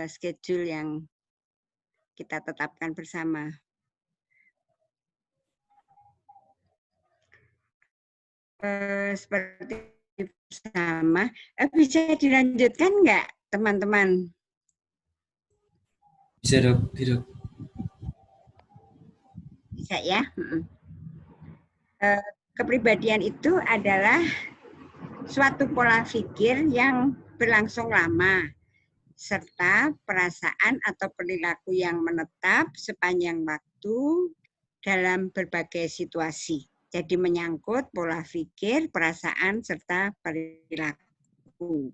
schedule yang kita tetapkan bersama. Seperti sama. Bisa dilanjutkan nggak, teman-teman? Bisa dok, bisa. Bisa ya. Kepribadian itu adalah suatu pola pikir yang berlangsung lama, serta perasaan atau perilaku yang menetap sepanjang waktu dalam berbagai situasi. Jadi menyangkut pola pikir, perasaan, serta perilaku.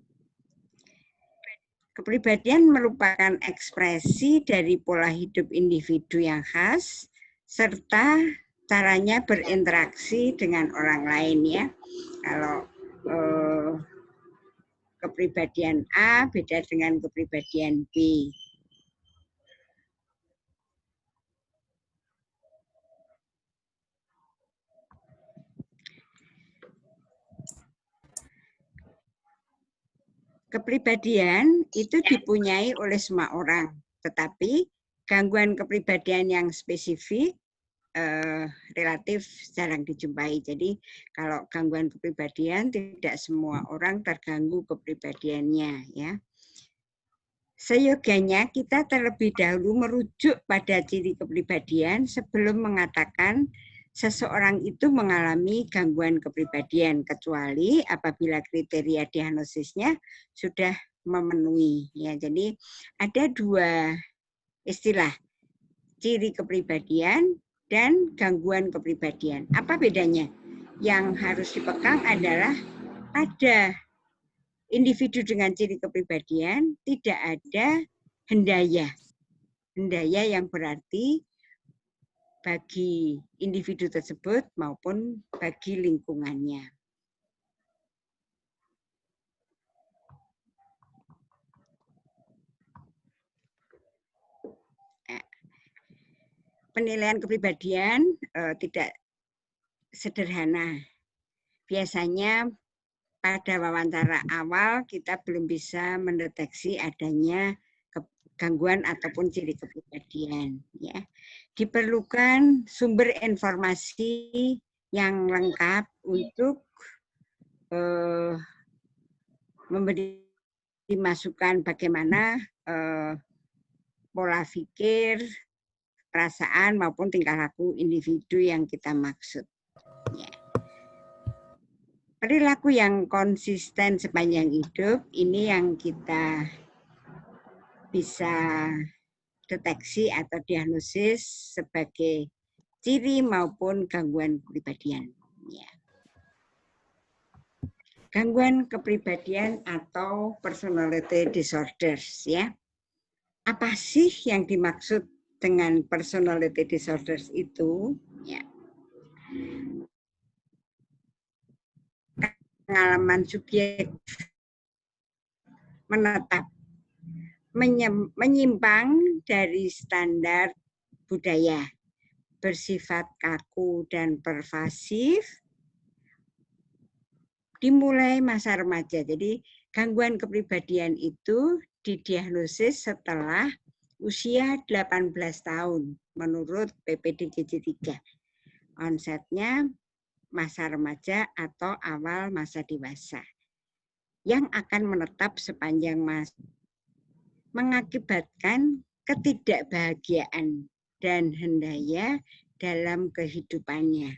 Kepribadian merupakan ekspresi dari pola hidup individu yang khas, serta caranya berinteraksi dengan orang lain ya. Kalau kepribadian A beda dengan kepribadian B. Kepribadian itu dipunyai oleh semua orang, tetapi gangguan kepribadian yang spesifik relatif jarang dijumpai. Jadi kalau gangguan kepribadian tidak semua orang terganggu kepribadiannya ya. Seyogianya kita terlebih dahulu merujuk pada ciri kepribadian sebelum mengatakan seseorang itu mengalami gangguan kepribadian, kecuali apabila kriteria diagnosisnya sudah memenuhi. Ya, jadi ada dua istilah, ciri kepribadian dan gangguan kepribadian. Apa bedanya? Yang harus dipegang adalah pada individu dengan ciri kepribadian tidak ada hendaya. Hendaya yang berarti bagi individu tersebut maupun bagi lingkungannya. Penilaian kepribadian tidak sederhana. Biasanya pada wawancara awal kita belum bisa mendeteksi adanya gangguan ataupun ciri kepribadian. Ya. Diperlukan sumber informasi yang lengkap untuk memberi masukan bagaimana pola pikir, perasaan maupun tingkah laku individu yang kita maksud. Ya. Perilaku yang konsisten sepanjang hidup ini yang kita bisa deteksi atau diagnosis sebagai ciri maupun gangguan kepribadian. Ya. Gangguan kepribadian atau personality disorders ya. Apa sih yang dimaksud dengan personality disorders itu? Ya. Pengalaman subjek menetap menyimpang dari standar budaya, bersifat kaku dan pervasif, dimulai masa remaja. Jadi gangguan kepribadian itu didiagnosis setelah usia 18 tahun menurut PPDGJ 3. Onsetnya masa remaja atau awal masa dewasa yang akan menetap sepanjang masa, mengakibatkan ketidakbahagiaan dan hendaya dalam kehidupannya.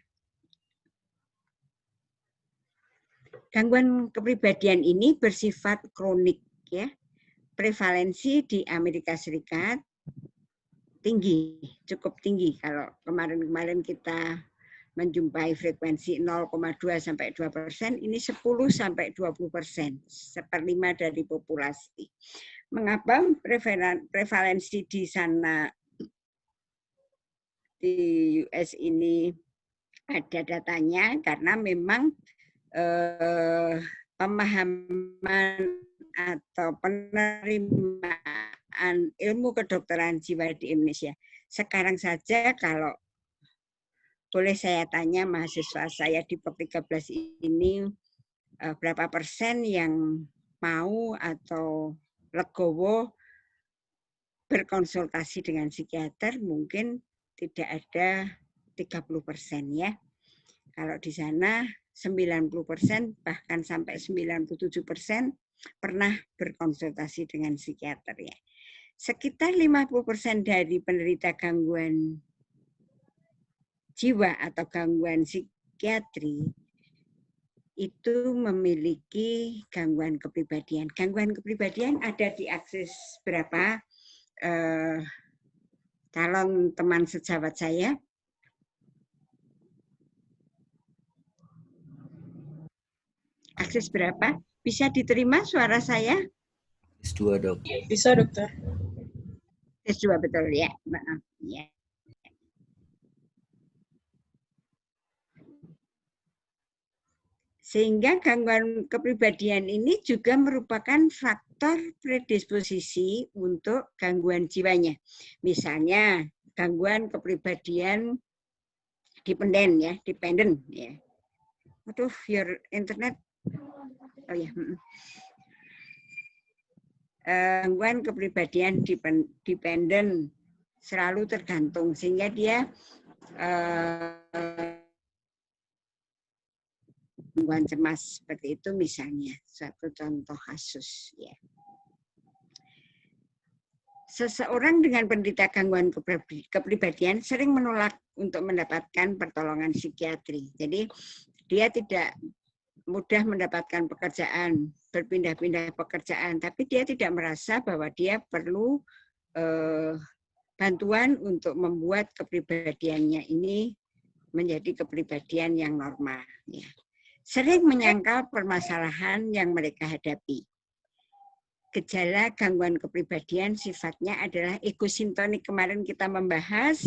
Gangguan kepribadian ini bersifat kronik ya. Prevalensi di Amerika Serikat tinggi, cukup tinggi. Kalau kemarin-kemarin kita menjumpai frekuensi 0,2 sampai 2%, ini 10 sampai 20%, 1/5 dari populasi. Mengapa prevalensi di sana di US ini ada datanya? Karena memang pemahaman atau penerimaan ilmu kedokteran jiwa di Indonesia. Sekarang saja kalau boleh saya tanya mahasiswa saya di POK 13 ini berapa persen yang mau atau legowo berkonsultasi dengan psikiater mungkin tidak ada 30% ya. Kalau di sana 90% bahkan sampai 97% pernah berkonsultasi dengan psikiater ya. Sekitar 50% dari penderita gangguan jiwa atau gangguan psikiatri itu memiliki gangguan kepribadian. Gangguan kepribadian ada di akses berapa? Calon teman sejawat saya. Akses berapa? Bisa diterima suara saya? S2 dok. Bisa dokter. S2 betul ya. Maaf ya. Sehingga gangguan kepribadian ini juga merupakan faktor predisposisi untuk gangguan jiwanya. Misalnya gangguan kepribadian dependent ya. Aduh, your internet. Oh ya. Gangguan kepribadian dependent selalu tergantung sehingga dia gangguan cemas seperti itu misalnya satu contoh kasus ya. Seseorang dengan penderita gangguan kepribadian sering menolak untuk mendapatkan pertolongan psikiatri. Jadi dia tidak mudah mendapatkan pekerjaan, berpindah-pindah pekerjaan, tapi dia tidak merasa bahwa dia perlu bantuan untuk membuat kepribadiannya ini menjadi kepribadian yang normal. Ya. Sering menyangkal permasalahan yang mereka hadapi. Gejala gangguan kepribadian sifatnya adalah egosintonik. Kemarin kita membahas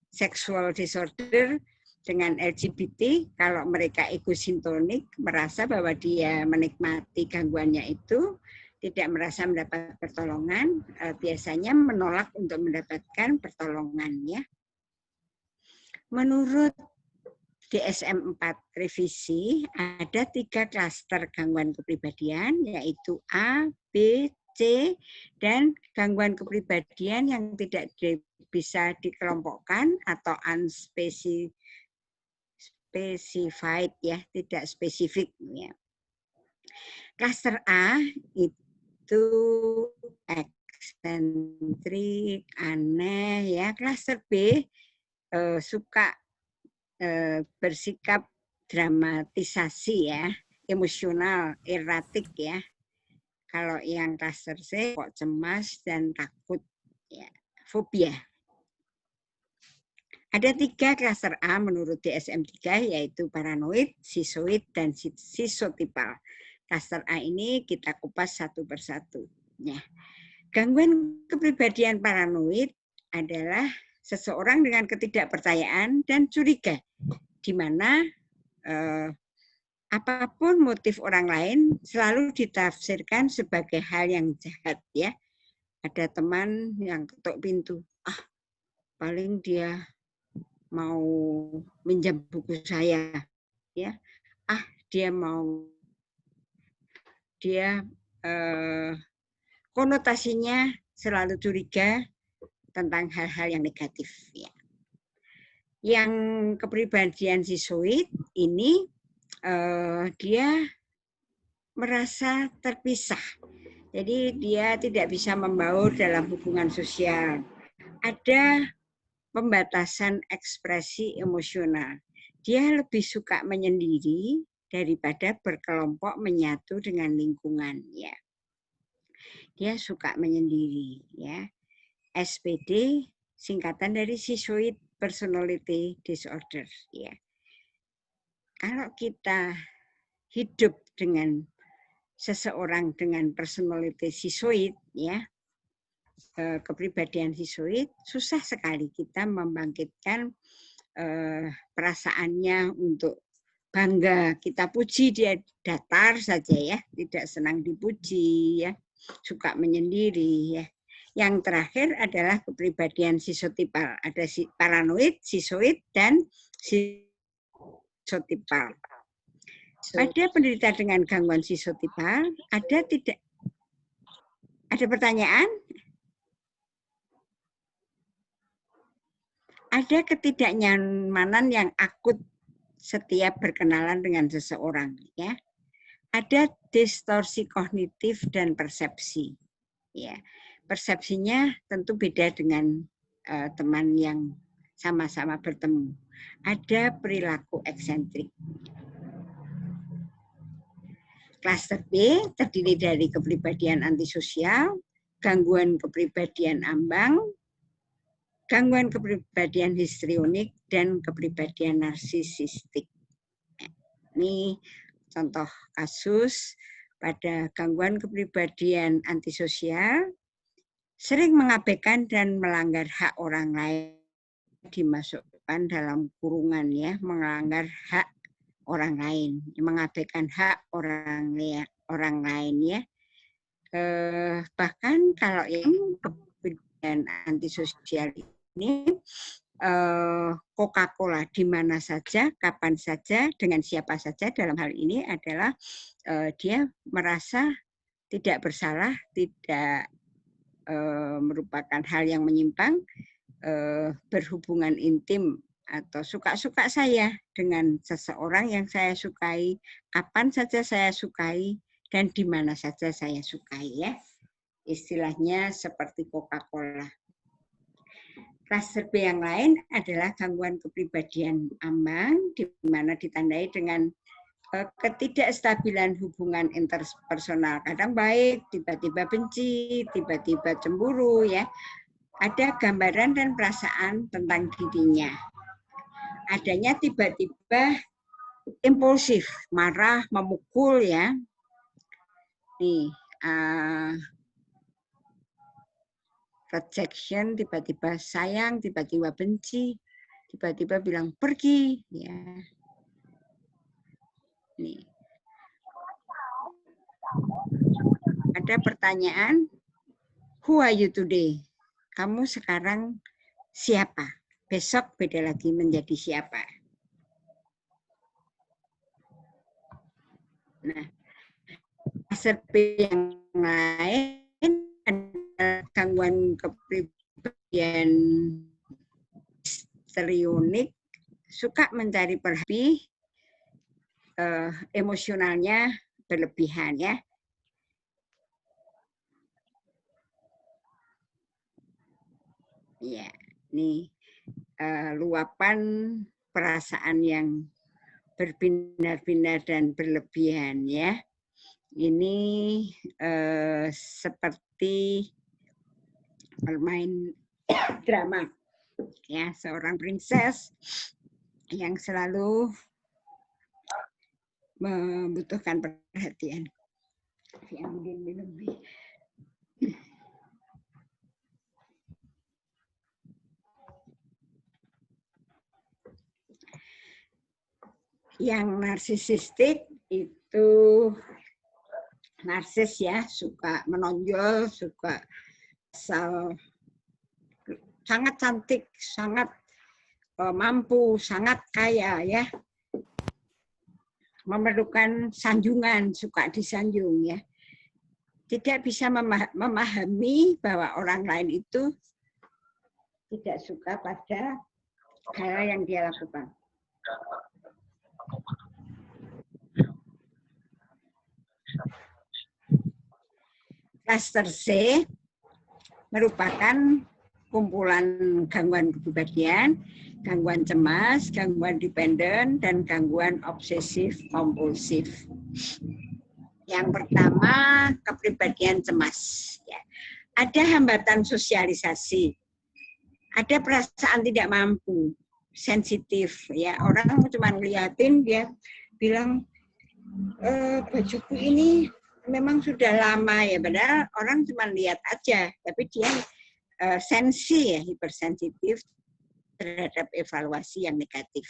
sexual disorder dengan LGBT. Kalau mereka egosintonik, merasa bahwa dia menikmati gangguannya itu, tidak merasa mendapat pertolongan, biasanya menolak untuk mendapatkan pertolongan. Ya. Menurut DSM-4 revisi, ada 3 klaster gangguan kepribadian, yaitu A, B, C, dan gangguan kepribadian yang tidak bisa dikelompokkan atau unspecified, ya, tidak spesifik. Ya. Klaster A itu eksentrik, aneh, ya. Klaster B suka bersikap dramatisasi ya, emosional, erratik ya. Kalau yang klaster C kok cemas dan takut ya, fobia. Ada 3 klaster A menurut DSM-3 yaitu paranoid, skizoid, dan skizotipal. Klaster A ini kita kupas satu persatu. Ya. Gangguan kepribadian paranoid adalah seseorang dengan ketidakpercayaan dan curiga, di mana apapun motif orang lain selalu ditafsirkan sebagai hal yang jahat ya. Ada teman yang ketuk pintu, paling dia mau minjam buku saya, ya. Dia konotasinya selalu curiga tentang hal-hal yang negatif. Ya. Yang kepribadian skizoid ini dia merasa terpisah. Jadi dia tidak bisa membaur dalam hubungan sosial. Ada pembatasan ekspresi emosional. Dia lebih suka menyendiri daripada berkelompok menyatu dengan lingkungan. Ya. Dia suka menyendiri. Ya. SPD singkatan dari Schizoid Personality Disorder. Ya. Kalau kita hidup dengan seseorang dengan personality schizoid, ya, kepribadian schizoid, susah sekali kita membangkitkan perasaannya untuk bangga. Kita puji dia datar saja ya, tidak senang dipuji ya, suka menyendiri ya. Yang terakhir adalah kepribadian skizotipal. Ada paranoid, skizoid, dan skizotipal. Pada penderita dengan gangguan skizotipal, ada pertanyaan? Ada ketidaknyamanan yang akut setiap berkenalan dengan seseorang, ya. Ada distorsi kognitif dan persepsi, ya. Persepsinya tentu beda dengan teman yang sama-sama bertemu. Ada perilaku eksentrik. Klaster B terdiri dari kepribadian antisosial, gangguan kepribadian ambang, gangguan kepribadian histrionik, dan kepribadian narsisistik. Ini contoh kasus pada gangguan kepribadian antisosial, sering mengabaikan dan melanggar hak orang lain, dimasukkan dalam kurungan, ya, melanggar hak orang lain, mengabaikan hak orang lain, ya. Bahkan kalau yang kepribadian antisosial ini Coca-Cola di mana saja, kapan saja, dengan siapa saja, dalam hal ini adalah dia merasa tidak bersalah, tidak merupakan hal yang menyimpang, berhubungan intim atau suka-suka saya dengan seseorang yang saya sukai, kapan saja saya sukai, dan di mana saja saya sukai, ya. Istilahnya seperti Coca-Cola. Klaster B yang lain adalah gangguan kepribadian ambang, di mana ditandai dengan ketidakstabilan hubungan interpersonal. Kadang baik, tiba-tiba benci, tiba-tiba cemburu, ya. Ada gambaran dan perasaan tentang dirinya. Adanya tiba-tiba impulsif, marah, memukul, ya. Nih, rejection, tiba-tiba sayang, tiba-tiba benci, tiba-tiba bilang pergi, ya. Nih. Ada pertanyaan, who are you today? Kamu sekarang siapa? Besok beda lagi menjadi siapa? Nah, klaster B yang lain adalah gangguan kepribadian histrionik, suka mencari perhatian, emosionalnya berlebihan, ya. Ya, nih luapan perasaan yang berbinar-binar dan berlebihan, ya. Ini seperti bermain drama, ya, seorang princess yang selalu membutuhkan perhatian. Yang narsisistik itu narsis, ya, suka menonjol, suka sangat cantik, sangat mampu, sangat kaya, ya. Memerlukan sanjungan, suka disanjung, ya. Tidak bisa memahami bahwa orang lain itu tidak suka pada hal yang dia lakukan. Klaster C merupakan kumpulan gangguan kepribadian, gangguan cemas, gangguan dependen, dan gangguan obsesif kompulsif. Yang pertama, kepribadian cemas. Ya. Ada hambatan sosialisasi, ada perasaan tidak mampu, sensitif. Ya, orang cuma ngeliatin, dia bilang bajuku ini memang sudah lama, ya, padahal orang cuma lihat aja, tapi dia sensi, ya, hipersensitif terhadap evaluasi yang negatif.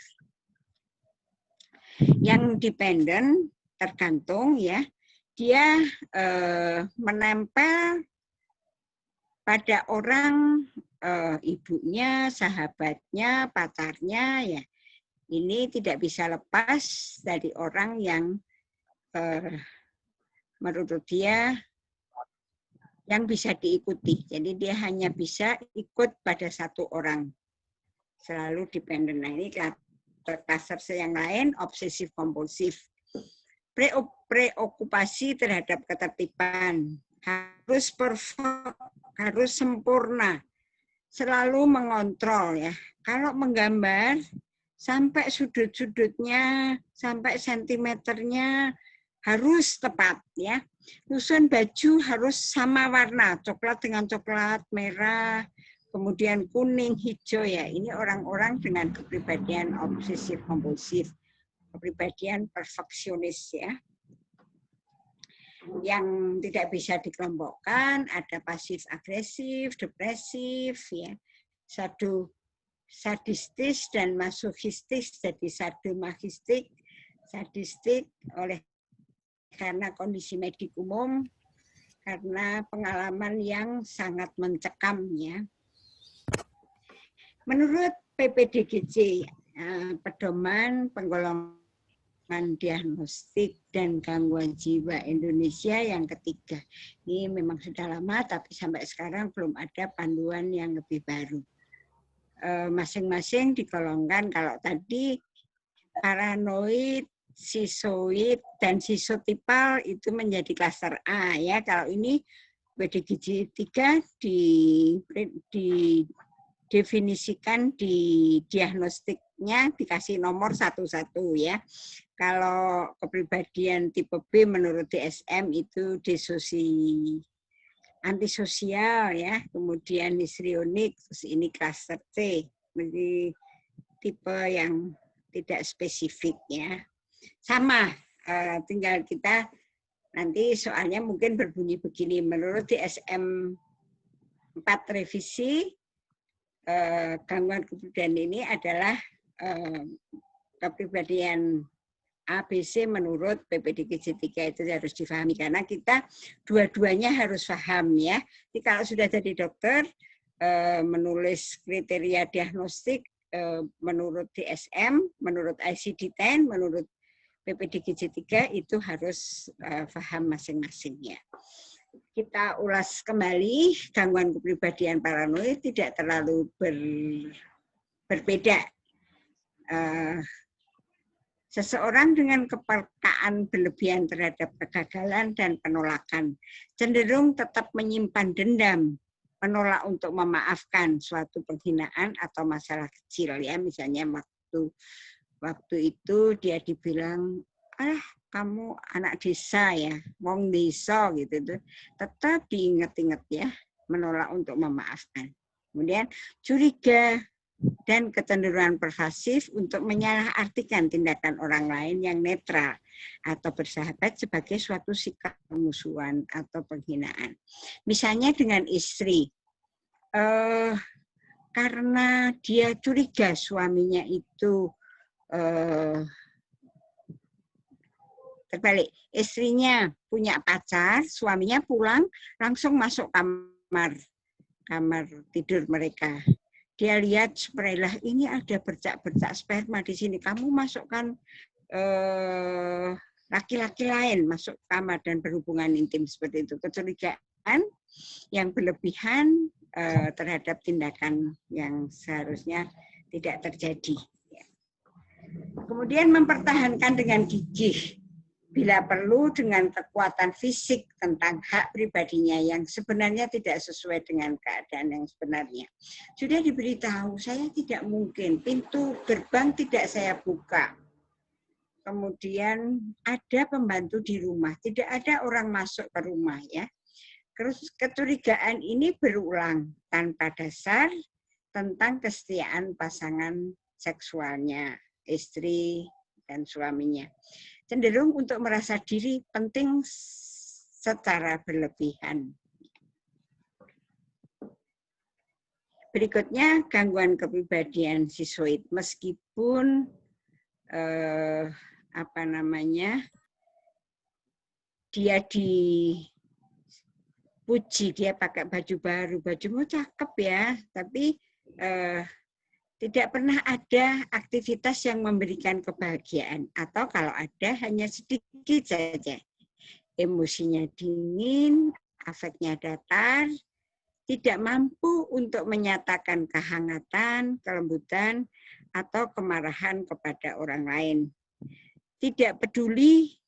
Yang dependen tergantung, ya, dia menempel pada orang, ibunya, sahabatnya, pacarnya, ya. Ini tidak bisa lepas dari orang yang menurut dia yang bisa diikuti. Jadi dia hanya bisa ikut pada satu orang. selalu dependent. Nah, ini kluster yang lain, obsesif kompulsif. Preokupasi terhadap ketertiban, harus perfect, harus sempurna, selalu mengontrol ya. Kalau menggambar sampai sudut-sudutnya, sampai sentimeternya harus tepat ya. Nyusun baju harus sama warna, coklat dengan coklat, merah, kemudian kuning, hijau ya. Ini orang-orang dengan kepribadian obsesif kompulsif, kepribadian perfeksionis ya. Yang tidak bisa dikelompokkan, ada pasif agresif, depresif ya. Sadistis dan masochistis, jadi sadomasochistik, sadistik oleh karena kondisi medik umum, karena pengalaman yang sangat mencekam ya. Menurut PPDGC, pedoman penggolongan diagnostik dan gangguan jiwa Indonesia yang ketiga. Ini memang sudah lama, tapi sampai sekarang belum ada panduan yang lebih baru. Masing-masing digolongkan, kalau tadi paranoid, sisoid, dan sisotipal itu menjadi klaster A ya. Kalau ini PDGC 3 didefinisikan di diagnostiknya dikasih nomor 11 ya. Kalau kepribadian tipe B menurut DSM itu antisosial ya, kemudian histrionik, terus ini klaster C, jadi tipe yang tidak spesifik ya. Sama, tinggal kita nanti soalnya mungkin berbunyi begini, menurut DSM 4 revisi, gangguan kepribadian ini adalah kepribadian ABC menurut PPDGC 3 itu harus difahami, karena kita dua-duanya harus paham ya. Jadi kalau sudah jadi dokter, menulis kriteria diagnostik menurut DSM, menurut ICD-10, menurut PPDGC 3 itu harus paham masing-masingnya. Kita ulas kembali, gangguan kepribadian paranoid tidak terlalu berbeda. Seseorang dengan kepekaan berlebihan terhadap kegagalan dan penolakan cenderung tetap menyimpan dendam, menolak untuk memaafkan suatu penghinaan atau masalah kecil ya. Misalnya waktu itu dia dibilang, kamu anak desa ya, wong desa gitu tuh, tetap diingat-ingat ya, menolak untuk memaafkan. Kemudian curiga dan kecenderungan pervasif untuk menyalahartikan tindakan orang lain yang netral atau bersahabat sebagai suatu sikap permusuhan atau penghinaan. Misalnya dengan istri, karena dia curiga suaminya itu terbalik, istrinya punya pacar, suaminya pulang langsung masuk kamar tidur mereka. Dia lihat spraylah, ini ada bercak-bercak sperma di sini. Kamu masukkan laki-laki lain masuk kamar dan berhubungan intim seperti itu. Kecurigaan yang berlebihan terhadap tindakan yang seharusnya tidak terjadi. Kemudian mempertahankan dengan gigih, bila perlu dengan kekuatan fisik tentang hak pribadinya yang sebenarnya tidak sesuai dengan keadaan yang sebenarnya. Sudah diberitahu, saya tidak mungkin, pintu gerbang tidak saya buka. Kemudian ada pembantu di rumah, tidak ada orang masuk ke rumah ya. Kecurigaan ini berulang tanpa dasar tentang kesetiaan pasangan seksualnya, istri dan suaminya. Cenderung untuk merasa diri penting secara berlebihan. Berikutnya gangguan kepribadian sisoid, meskipun dia dipuji, dia pakai baju baru, bajumu cakep ya, tapi tidak pernah ada aktivitas yang memberikan kebahagiaan, atau kalau ada hanya sedikit saja. Emosinya dingin, afeknya datar, tidak mampu untuk menyatakan kehangatan, kelembutan, atau kemarahan kepada orang lain. Tidak peduli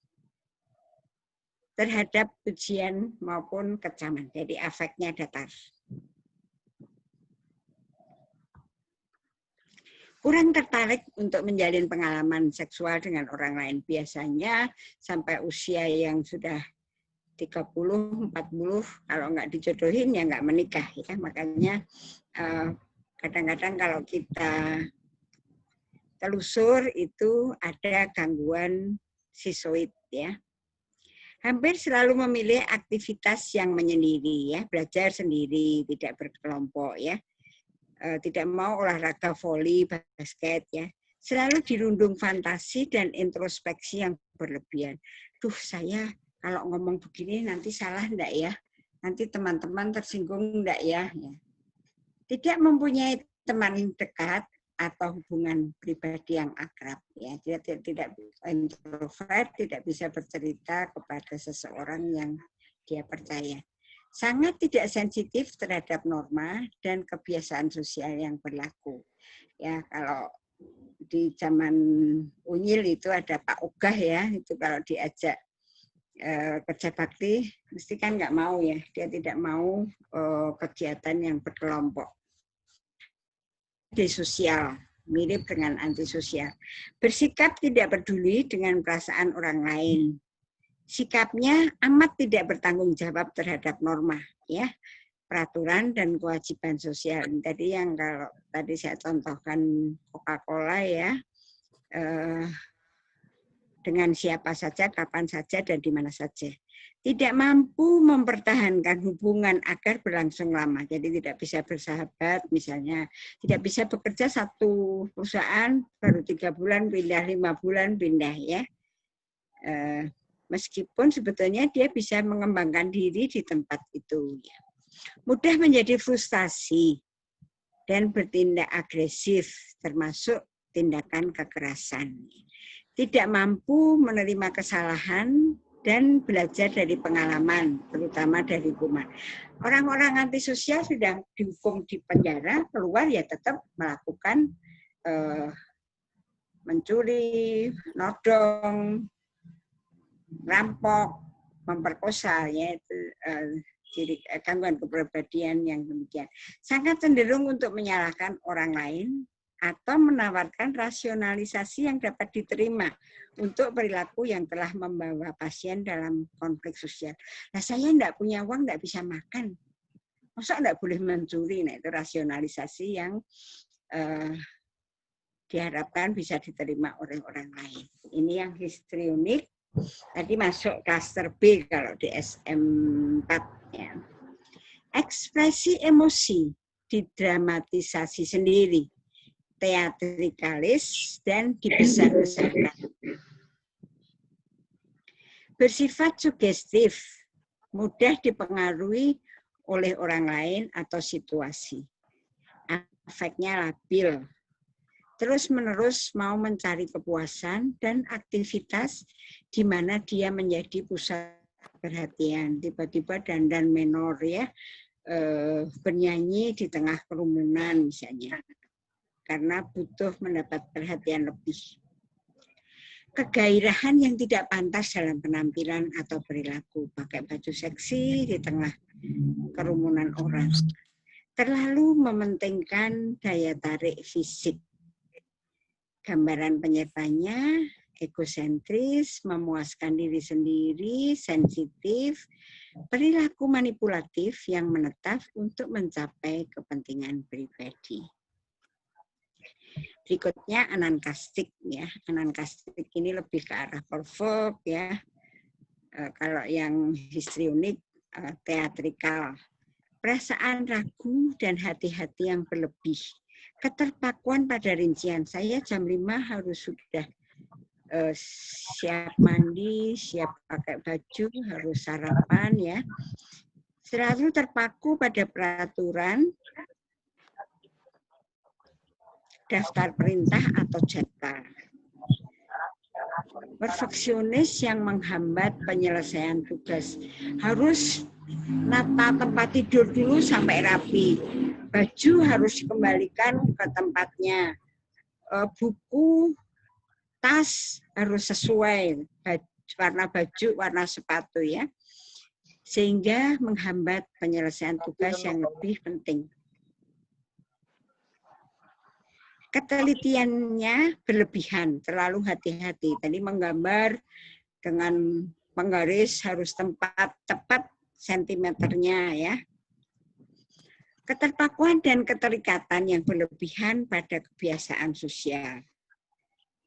terhadap pujian maupun kecaman. Jadi afeknya datar. Kurang tertarik untuk menjalin pengalaman seksual dengan orang lain. Biasanya sampai usia yang sudah 30, 40, kalau nggak dijodohin ya nggak menikah. Ya. Makanya kadang-kadang kalau kita telusur itu ada gangguan sisoid ya. Hampir selalu memilih aktivitas yang menyendiri ya, belajar sendiri, tidak berkelompok ya. Tidak mau olahraga voli, basket ya. Selalu dirundung fantasi dan introspeksi yang berlebihan. Duh, saya kalau ngomong begini nanti salah enggak ya? Nanti teman-teman tersinggung enggak ya? Tidak mempunyai teman dekat atau hubungan pribadi yang akrab ya. Dia tidak introvert, tidak bisa bercerita kepada seseorang yang dia percaya. Sangat tidak sensitif terhadap norma dan kebiasaan sosial yang berlaku. Ya, kalau di zaman Unyil itu ada Pak Ogah ya, itu kalau diajak kerja bakti, mesti kan nggak mau ya, dia tidak mau kegiatan yang berkelompok. Antisosial, mirip dengan antisosial. Bersikap tidak peduli dengan perasaan orang lain. Sikapnya amat tidak bertanggung jawab terhadap norma, ya, peraturan dan kewajiban sosial. Tadi yang kalau tadi saya contohkan Coca-Cola ya, dengan siapa saja, kapan saja, dan di mana saja. Tidak mampu mempertahankan hubungan agar berlangsung lama. Jadi tidak bisa bersahabat, misalnya tidak bisa bekerja satu perusahaan baru 3 bulan pindah, 5 bulan pindah ya. Meskipun sebetulnya dia bisa mengembangkan diri di tempat itu. Mudah menjadi frustasi dan bertindak agresif, termasuk tindakan kekerasan. Tidak mampu menerima kesalahan dan belajar dari pengalaman, terutama dari hukuman. Orang-orang antisosial sudah dihukum di penjara, keluar ya tetap melakukan mencuri, nodong, rampok, memperkosa, yaitu gangguan kepribadian yang demikian. Sangat cenderung untuk menyalahkan orang lain atau menawarkan rasionalisasi yang dapat diterima untuk perilaku yang telah membawa pasien dalam konflik sosial. Nah, saya enggak punya uang, enggak bisa makan. Masa enggak boleh mencuri? Nah, itu rasionalisasi yang diharapkan bisa diterima oleh orang lain. Ini yang histrionik. Tadi masuk klaster B kalau di SM4 ya. Ekspresi emosi didramatisasi sendiri, teatrikalis dan dibesar-besarkan. Bersifat sugestif, mudah dipengaruhi oleh orang lain atau situasi. Afeknya labil. Terus-menerus mau mencari kepuasan dan aktivitas di mana dia menjadi pusat perhatian. Tiba-tiba dandan menor ya, bernyanyi di tengah kerumunan misalnya, karena butuh mendapat perhatian lebih. Kegairahan yang tidak pantas dalam penampilan atau perilaku, pakai baju seksi di tengah kerumunan orang. Terlalu mementingkan daya tarik fisik. Gambaran penyertanya egosentris, memuaskan diri sendiri, sensitif, perilaku manipulatif yang menetap untuk mencapai kepentingan pribadi. Berikutnya anankastik ya. Anankastik ini lebih ke arah pervert ya. Kalau yang histrionik teatrikal. Perasaan ragu dan hati-hati yang berlebih. Keterpakuan pada rincian, saya jam 5 harus sudah siap mandi, siap pakai baju, harus sarapan ya. Selalu terpaku pada peraturan, daftar perintah atau jadwal. Perfeksionis yang menghambat penyelesaian tugas. Harus nata tempat tidur dulu sampai rapi. Baju harus dikembalikan ke tempatnya. Buku, tas harus sesuai warna baju, warna sepatu ya. Sehingga menghambat penyelesaian tugas yang lebih penting. Ketelitiannya berlebihan, terlalu hati-hati. Tadi menggambar dengan penggaris harus tepat sentimeternya ya. Keterpakuan dan keterikatan yang berlebihan pada kebiasaan sosial.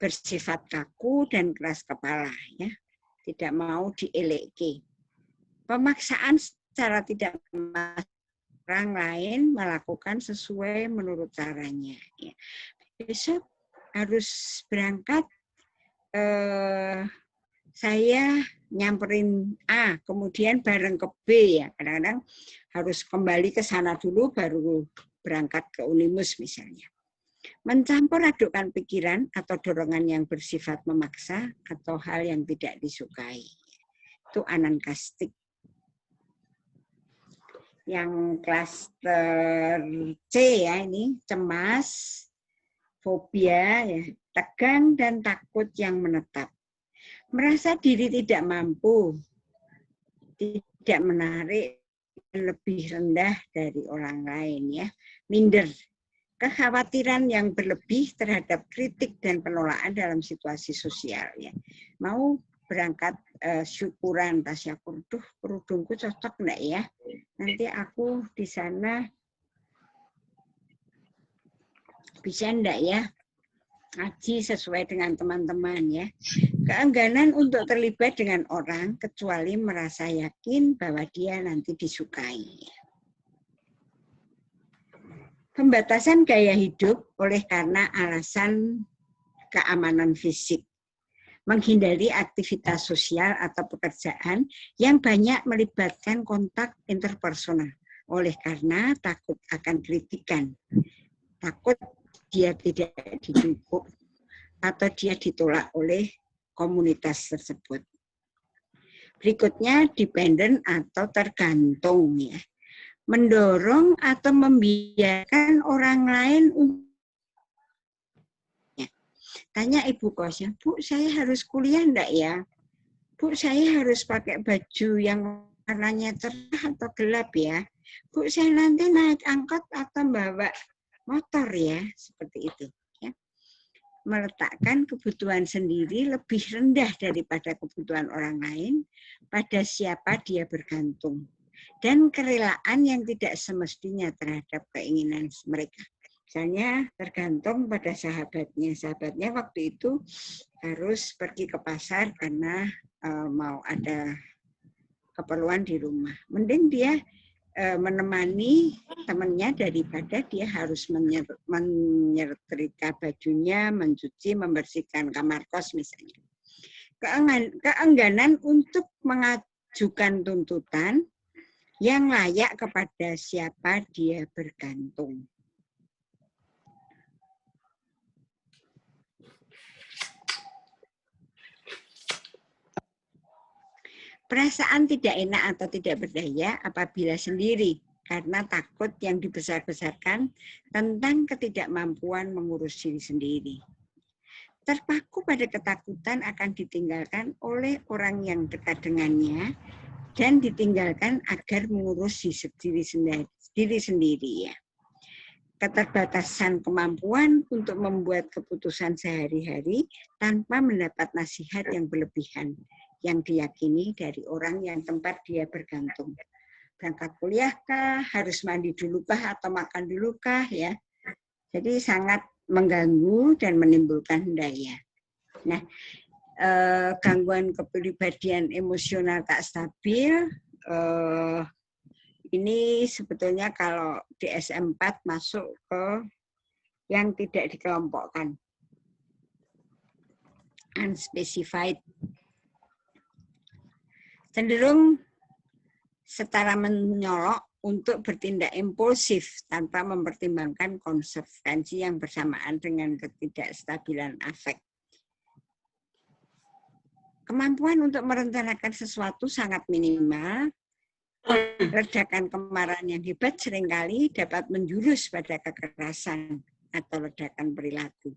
Bersifat kaku dan keras kepala ya. Tidak mau dieleki. Pemaksaan secara tidak orang lain melakukan sesuai menurut caranya ya. Besok harus berangkat, saya nyamperin A, kemudian bareng ke B ya. Kadang-kadang harus kembali ke sana dulu baru berangkat ke Unimus misalnya. Mencampur adukkan pikiran atau dorongan yang bersifat memaksa atau hal yang tidak disukai. Itu anankastik. Yang klaster C ya ini, cemas, fobia, ya, tegang dan takut yang menetap. Merasa diri tidak mampu, tidak menarik, lebih rendah dari orang lain ya. Minder, kekhawatiran yang berlebih terhadap kritik dan penolakan dalam situasi sosial ya. Mau berangkat syukuran, tasyakur, duh kerudungku cocok enggak ya? Nanti aku di sana bisa enggak ya ngaji sesuai dengan teman-teman ya. Keengganan untuk terlibat dengan orang kecuali merasa yakin bahwa dia nanti disukai. Pembatasan gaya hidup oleh karena alasan keamanan fisik. Menghindari aktivitas sosial atau pekerjaan yang banyak melibatkan kontak interpersonal. Oleh karena takut akan kritikan. Takut dia tidak didukung atau dia ditolak oleh komunitas tersebut. Berikutnya dependent atau tergantung ya. Mendorong atau membiarkan orang lain untuk tanya ibu kosnya, Bu, saya harus kuliah enggak ya? Bu, saya harus pakai baju yang warnanya cerah atau gelap ya? Bu, saya nanti naik angkot atau bawa motor ya? Seperti itu. Ya. Meletakkan kebutuhan sendiri lebih rendah daripada kebutuhan orang lain pada siapa dia bergantung. Dan kerelaan yang tidak semestinya terhadap keinginan mereka. Misalnya tergantung pada sahabatnya. Sahabatnya waktu itu harus pergi ke pasar karena mau ada keperluan di rumah. Mending dia menemani temannya daripada dia harus menyetrika bajunya, mencuci, membersihkan kamar kos misalnya. Keengganan untuk mengajukan tuntutan yang layak kepada siapa dia bergantung. Perasaan tidak enak atau tidak berdaya apabila sendiri karena takut yang dibesar-besarkan tentang ketidakmampuan mengurus diri sendiri. Terpaku pada ketakutan akan ditinggalkan oleh orang yang dekat dengannya dan ditinggalkan agar mengurus diri sendiri ya. Keterbatasan kemampuan untuk membuat keputusan sehari-hari tanpa mendapat nasihat yang berlebihan yang diyakini dari orang yang tempat dia bergantung. Berangkat kuliah kah, harus mandi dulu kah, atau makan dulu kah, ya. Jadi sangat mengganggu dan menimbulkan daya. Nah, gangguan kepribadian emosional tak stabil, ini sebetulnya kalau di SM4 masuk ke yang tidak dikelompokkan. Unspecified. Cenderung setara menyolok untuk bertindak impulsif tanpa mempertimbangkan konsekuensi yang bersamaan dengan ketidakstabilan afek. Kemampuan untuk merencanakan sesuatu sangat minimal Ledakan kemarahan yang hebat seringkali dapat menjurus pada kekerasan atau ledakan perilaku.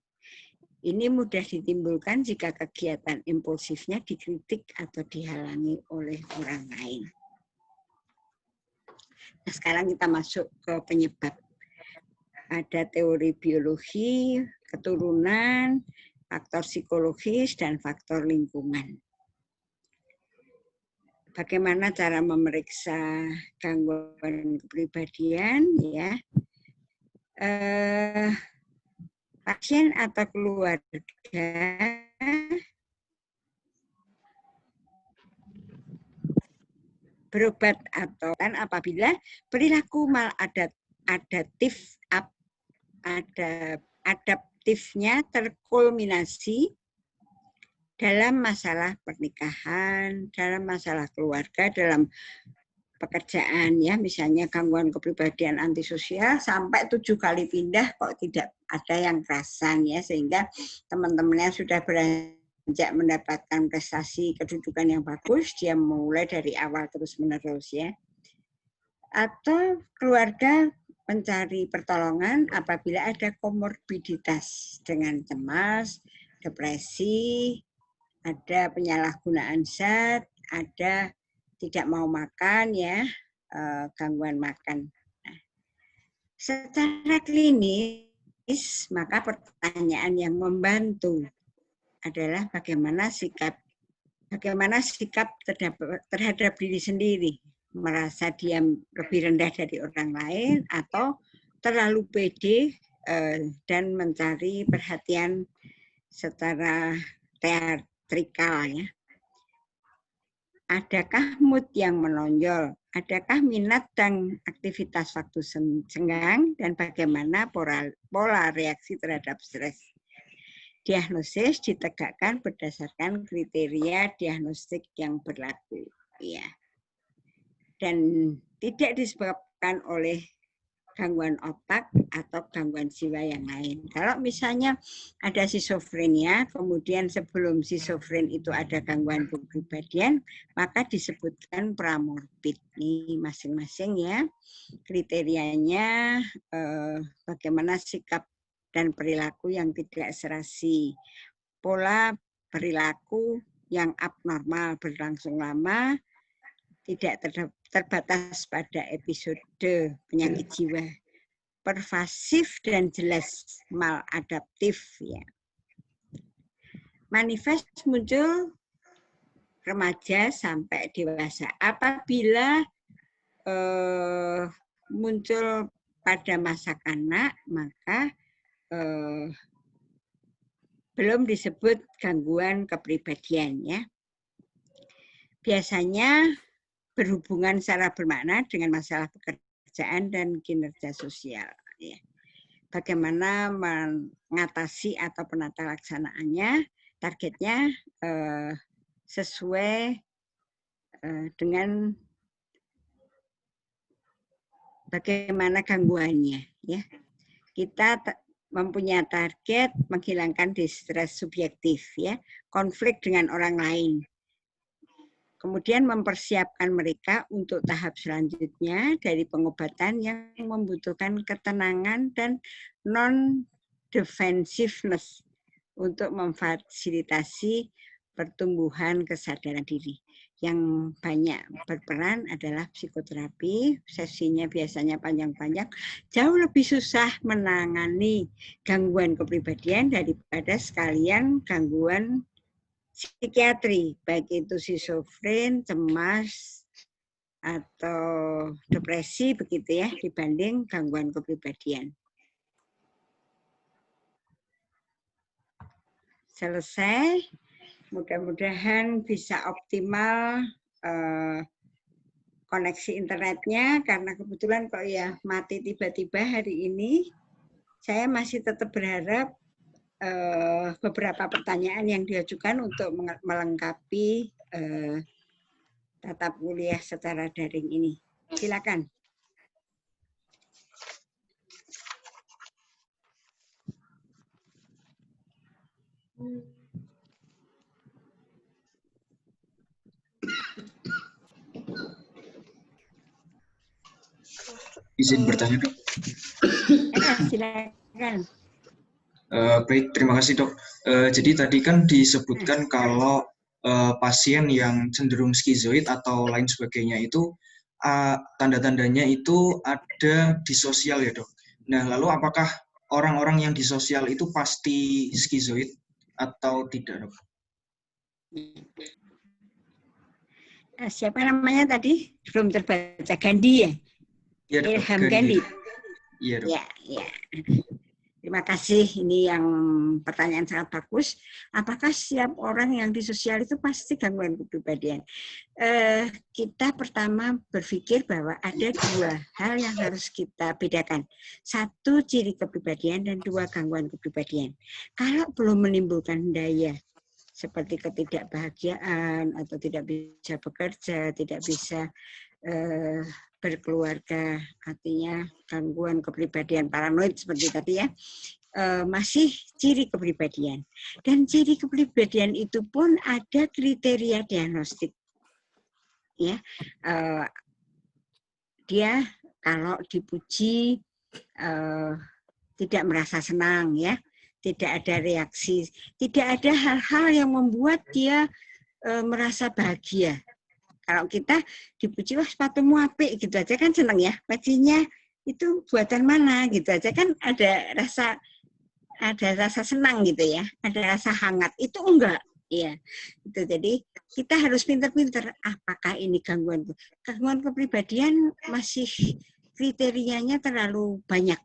Ini mudah ditimbulkan jika kegiatan impulsifnya dikritik atau dihalangi oleh orang lain. Nah, sekarang kita masuk ke penyebab. Ada teori biologi, keturunan, faktor psikologis, dan faktor lingkungan. Bagaimana cara memeriksa gangguan kepribadian? Ya, pasien atau keluarga berobat atau apabila perilaku adaptifnya terkulminasi dalam masalah pernikahan, dalam masalah keluarga, dalam pekerjaan, ya, misalnya gangguan kepribadian antisosial sampai 7 kali pindah kok tidak ada yang kerasan, ya, sehingga teman-temannya sudah beranjak mendapatkan prestasi kedudukan yang bagus, dia mulai dari awal terus-menerus, ya. Atau keluarga mencari pertolongan apabila ada komorbiditas dengan cemas, depresi, ada penyalahgunaan zat, ada tidak mau makan, ya, gangguan makan. Nah, secara klinis, maka pertanyaan yang membantu adalah bagaimana sikap terhadap diri sendiri, merasa dia lebih rendah dari orang lain atau terlalu pede dan mencari perhatian secara teatrikal, ya. Adakah mood yang menonjol? Adakah minat dan aktivitas waktu senggang? Dan bagaimana pola reaksi terhadap stres? Diagnosis ditegakkan berdasarkan kriteria diagnostik yang berlaku. Ya. Dan tidak disebabkan oleh gangguan otak atau gangguan jiwa yang lain. Kalau misalnya ada schizofrenia, kemudian sebelum schizofren itu ada gangguan kepribadian, maka disebutkan pramorbid. Ini masing-masing, ya, kriterianya bagaimana sikap dan perilaku yang tidak serasi, pola perilaku yang abnormal berlangsung lama, tidak terbatas pada episode penyakit jiwa, pervasif dan jelas maladaptif, ya. Manifest muncul remaja sampai dewasa. Apabila muncul pada masa kanak, maka belum disebut gangguan kepribadian, ya. Biasanya berhubungan secara bermakna dengan masalah pekerjaan dan kinerja sosial, ya. Bagaimana mengatasi atau penata laksanaannya, targetnya sesuai dengan bagaimana gangguannya, ya. Kita mempunyai target menghilangkan distres subjektif, ya, konflik dengan orang lain. Kemudian mempersiapkan mereka untuk tahap selanjutnya dari pengobatan yang membutuhkan ketenangan dan non-defensiveness untuk memfasilitasi pertumbuhan kesadaran diri. Yang banyak berperan adalah psikoterapi, sesinya biasanya panjang-panjang, jauh lebih susah menangani gangguan kepribadian daripada sekalian gangguan psikiatri, baik itu schizofren, cemas, atau depresi, begitu, ya, dibanding gangguan kepribadian. Selesai, mudah-mudahan bisa optimal koneksi internetnya, karena kebetulan kok ya mati tiba-tiba hari ini. Saya masih tetap berharap beberapa pertanyaan yang diajukan untuk melengkapi tatap kuliah secara daring ini. Silakan. izin bertanya, Dok. Silakan. Baik, terima kasih, Dok. Jadi tadi kan disebutkan kalau pasien yang cenderung skizoid atau lain sebagainya itu tanda-tandanya itu ada disosial ya, Dok. Nah, lalu apakah orang-orang yang disosial itu pasti skizoid atau tidak, Dok? Siapa namanya tadi? Belum terbaca. Gandhi ya? Iya, Dok. Ilham Gandhi. Iya, Dok. Ya. Terima kasih. Ini yang pertanyaan sangat bagus. Apakah setiap orang yang disosial itu pasti gangguan kepribadian? Kita pertama berpikir bahwa ada dua hal yang harus kita bedakan. Satu, ciri kepribadian, dan dua, gangguan kepribadian. Kalau belum menimbulkan daya seperti ketidakbahagiaan atau tidak bisa bekerja, tidak bisa berkeluarga, artinya gangguan kepribadian paranoid seperti tadi ya, masih ciri kepribadian. Dan ciri kepribadian itu pun ada kriteria diagnostik. Ya, dia kalau dipuji tidak merasa senang, ya, tidak ada reaksi, tidak ada hal-hal yang membuat dia merasa bahagia. Kalau kita dipuji, wah sepatumu apik, gitu aja kan senang ya. Bajunya itu buatan mana, gitu aja kan ada rasa senang gitu ya, ada rasa hangat. Itu enggak, ya. Itu jadi kita harus pintar-pintar. Apakah ini gangguan kepribadian? Masih kriterianya terlalu banyak.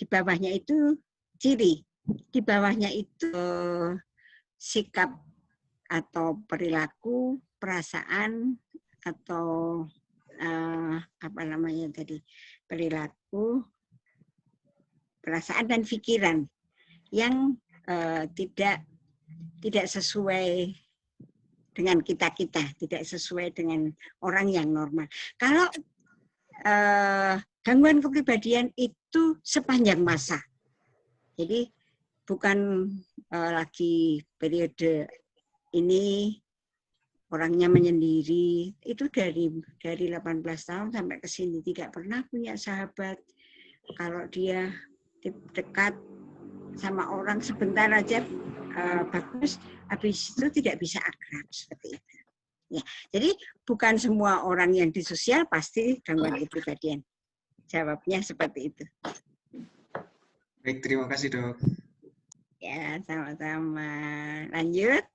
Di bawahnya itu ciri, di bawahnya itu sikap atau perilaku, perasaan, atau apa namanya tadi, perilaku, perasaan dan pikiran yang tidak sesuai dengan kita, tidak sesuai dengan orang yang normal. Kalau gangguan kepribadian itu sepanjang masa, jadi bukan lagi periode ini orangnya menyendiri, itu dari 18 tahun sampai ke sini tidak pernah punya sahabat. Kalau dia dekat sama orang sebentar aja bagus, habis itu tidak bisa akrab seperti itu. Ya, jadi bukan semua orang yang disosial pasti gangguan kepribadian. Jawabnya seperti itu. Baik, terima kasih, Dok. Ya, sama-sama. Lanjut.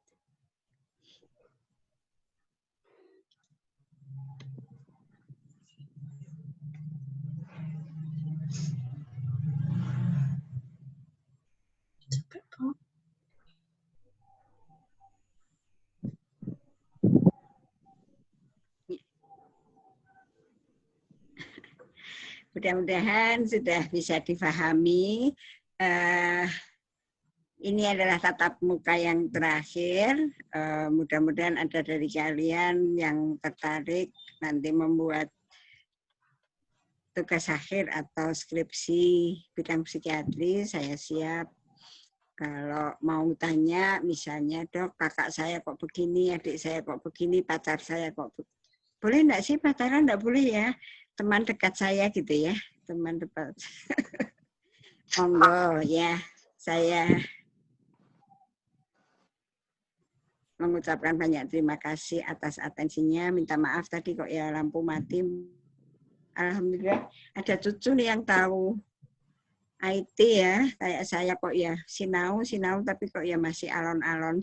Mudah-mudahan sudah bisa difahami. Ini adalah tatap muka yang terakhir. Mudah-mudahan ada dari kalian yang tertarik nanti membuat tugas akhir atau skripsi bidang psikiatri. Saya siap. Kalau mau tanya, misalnya, Dok, kakak saya kok begini, adik saya kok begini, pacar saya kok begini. Boleh enggak sih pacaran? Enggak boleh ya. Teman dekat saya gitu ya. Teman dekat. Monggo ya. Saya mengucapkan banyak terima kasih atas atensinya. Minta maaf tadi kok ya lampu mati. Alhamdulillah ada cucu nih yang tahu IT ya, kayak saya kok ya sinau tapi kok ya masih alon-alon.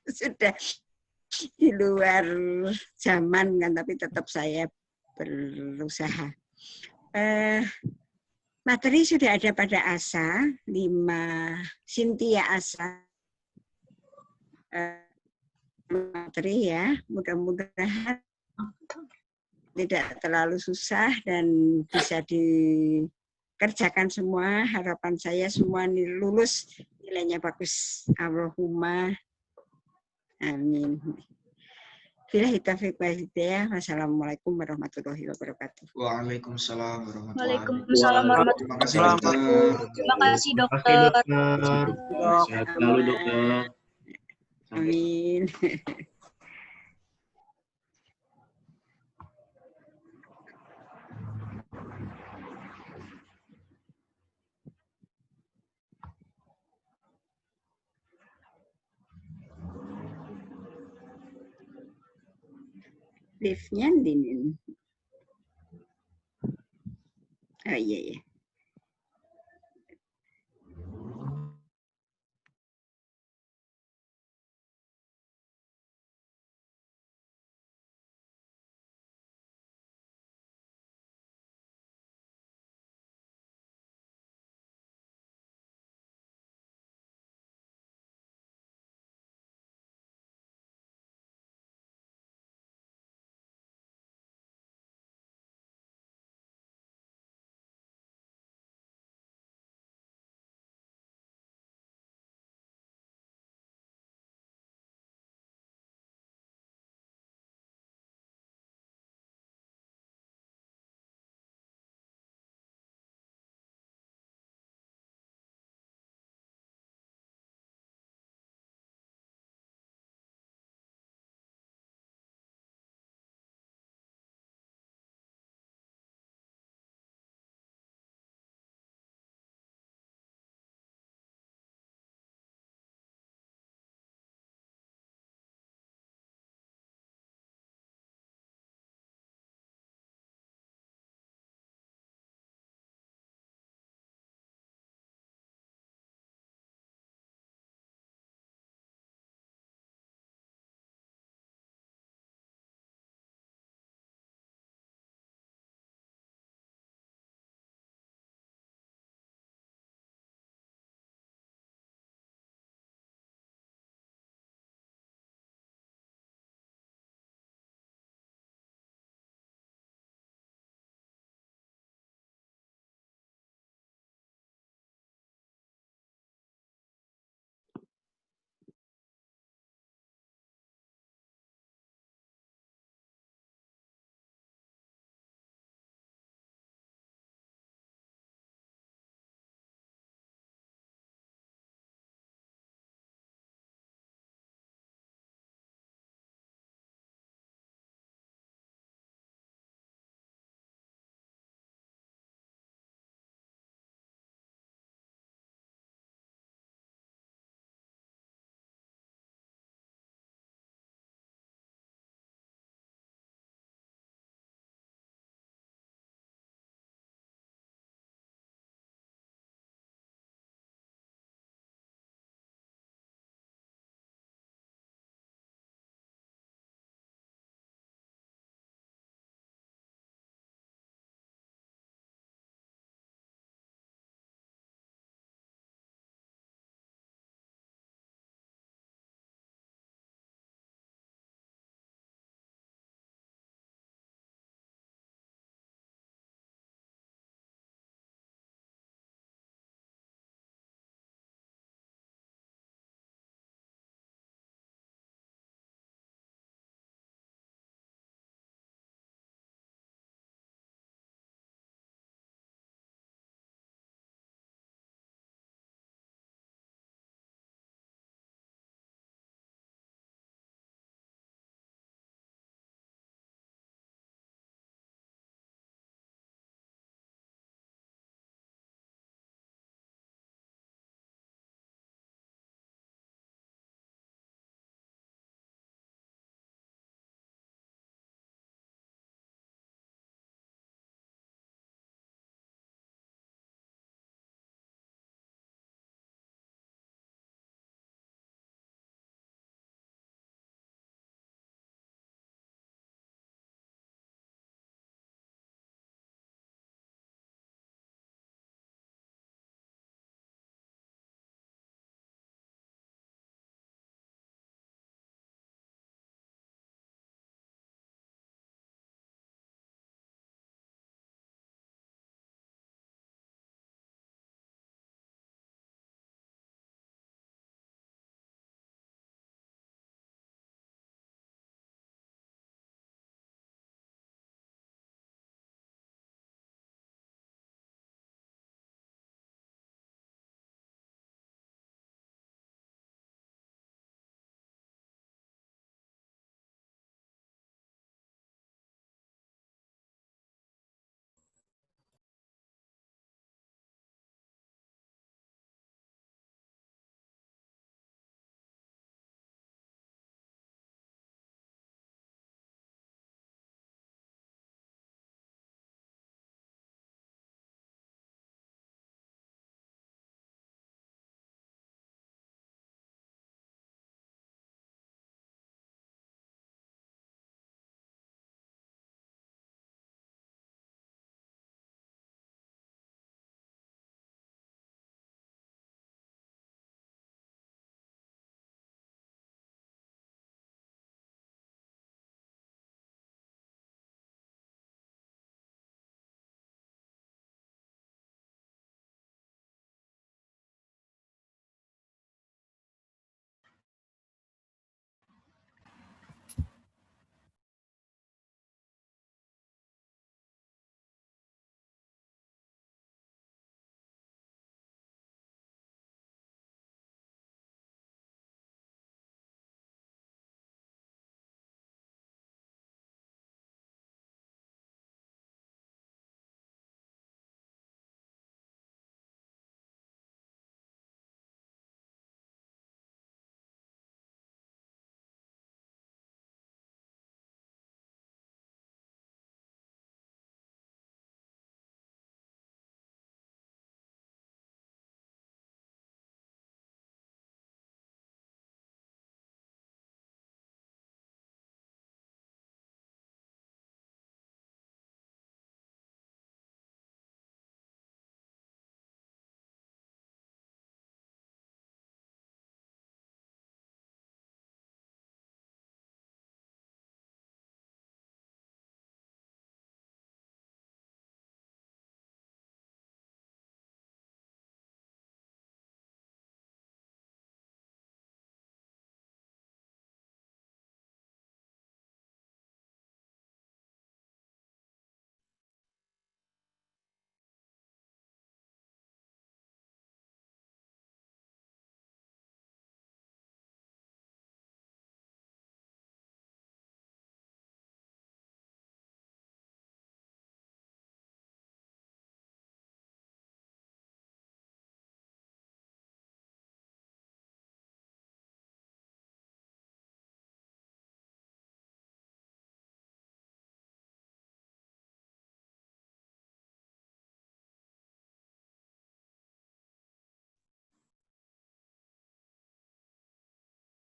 Sudah di luar zaman kan, tapi tetap saya berusaha. Materi sudah ada pada Asa, 5 Cynthia Asa. Materi ya, mudah-mudahan tidak terlalu susah dan bisa dikerjakan semua. Harapan saya semua lulus, nilainya bagus. Allahumma amin. Billahi taufiq wal hidayah. Wassalamualaikum warahmatullahi wabarakatuh. Waalaikumsalam warahmatullahi Waalaikumsalam warahmatullahi wabarakatuh. Terima kasih, Dokter. Sehat selalu, Dokter. Amin. Liftnya dinin. Oh iya ya.